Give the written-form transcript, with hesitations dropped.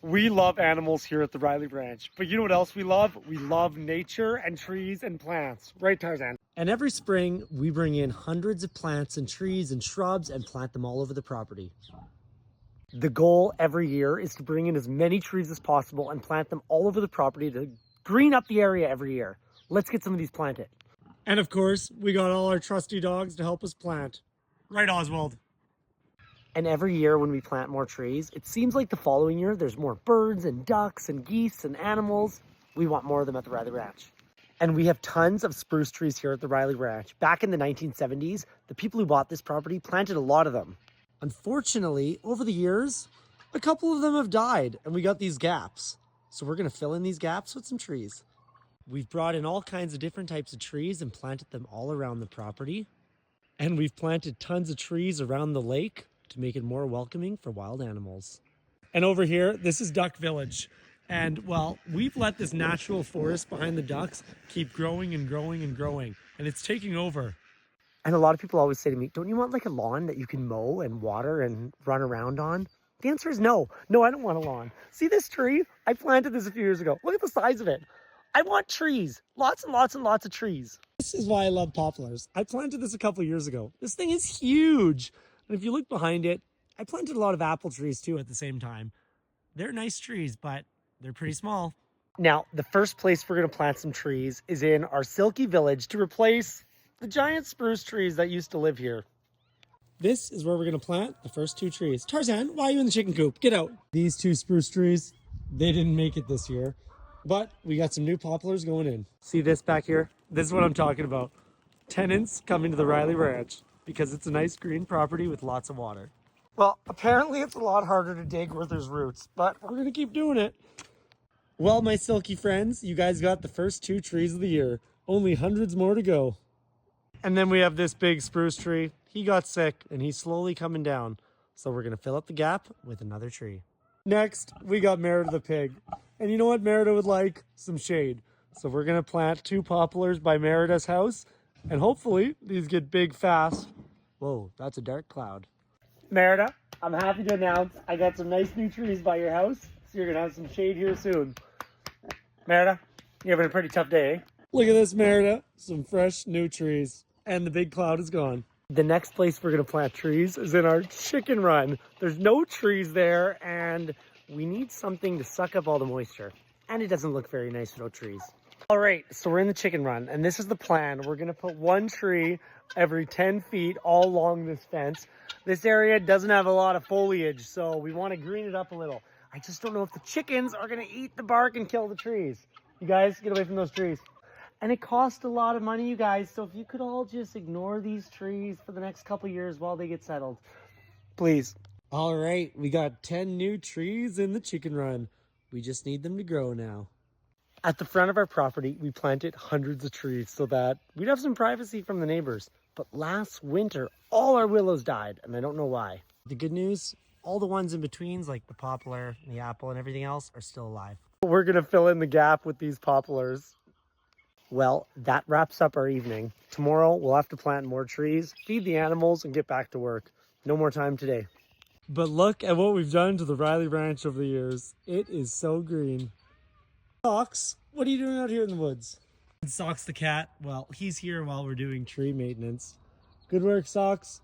We love animals here at the Rylee Ranch, but you know what else we love? We love nature and trees and plants. Right, Tarzan? And every spring, we bring in hundreds of plants and trees and shrubs and plant them all over the property. The goal every year is to bring in as many trees as possible and plant them all over the property to green up the area every year. Let's get some of these planted. And of course, we got all our trusty dogs to help us plant. Right, Oswald? And every year when we plant more trees, it seems like the following year there's more birds and ducks and geese and animals. We want more of them at the Rylee Ranch. And we have tons of spruce trees here at the Rylee Ranch. Back in the 1970s, the people who bought this property planted a lot of them. Unfortunately, over the years, a couple of them have died and we got these gaps. So we're gonna fill in these gaps with some trees. We've brought in all kinds of different types of trees and planted them all around the property. And we've planted tons of trees around the lake to make it more welcoming for wild animals. And over here, this is Duck Village. And well, we've let this natural forest behind the ducks keep growing and growing and growing, and it's taking over. And a lot of people always say to me, don't you want like a lawn that you can mow and water and run around on? The answer is no. No, I don't want a lawn. See this tree? I planted this a few years ago. Look at the size of it. I want trees. Lots and lots and lots of trees. This is why I love poplars. I planted this a couple years ago. This thing is huge. And if you look behind it, I planted a lot of apple trees too at the same time. They're nice trees, but they're pretty small. Now, the first place we're going to plant some trees is in our Silky Village to replace the giant spruce trees that used to live here. This is where we're going to plant the first 2 trees. Tarzan, why are you in the chicken coop? Get out. These 2 spruce trees, they didn't make it this year, but we got some new poplars going in. See this back here? This is what I'm talking about. Tenants coming to the Rylee Ranch because it's a nice green property with lots of water. Well, apparently it's a lot harder to dig where there's roots, but we're going to keep doing it. Well, my silky friends, you guys got the first 2 trees of the year. Only hundreds more to go. And then we have this big spruce tree. He got sick and he's slowly coming down. So we're going to fill up the gap with another tree. Next, we got Merida the pig. And you know what Merida would like? Some shade. So we're going to plant 2 poplars by Merida's house. And hopefully these get big fast. Whoa, that's a dark cloud. Merida, I'm happy to announce I got some nice new trees by your house. So you're going to have some shade here soon. Merida, you're having a pretty tough day, eh? Look at this, Merida. Some fresh new trees. And the big cloud is gone. The next place we're going to plant trees is in our chicken run. There's no trees there and we need something to suck up all the moisture. And it doesn't look very nice without trees. All right, so we're in the chicken run and this is the plan. We're going to put 1 tree every 10 feet all along this fence. This area doesn't have a lot of foliage, so we want to green it up a little. I just don't know if the chickens are going to eat the bark and kill the trees. You guys, get away from those trees. And it costs a lot of money, you guys, so if you could all just ignore these trees for the next couple years while they get settled, please. All right, we got 10 new trees in the chicken run. We just need them to grow now. At the front of our property, we planted hundreds of trees so that we'd have some privacy from the neighbors. But last winter, all our willows died, and I don't know why. The good news, all the ones in betweens, like the poplar and the apple and everything else, are still alive. We're going to fill in the gap with these poplars. Well, that wraps up our evening. Tomorrow, we'll have to plant more trees, feed the animals, and get back to work. No more time today. But look at what we've done to the Rylee Ranch over the years. It is so green. Socks, what are you doing out here in the woods? Socks the cat, well, he's here while we're doing tree maintenance. Good work, Socks.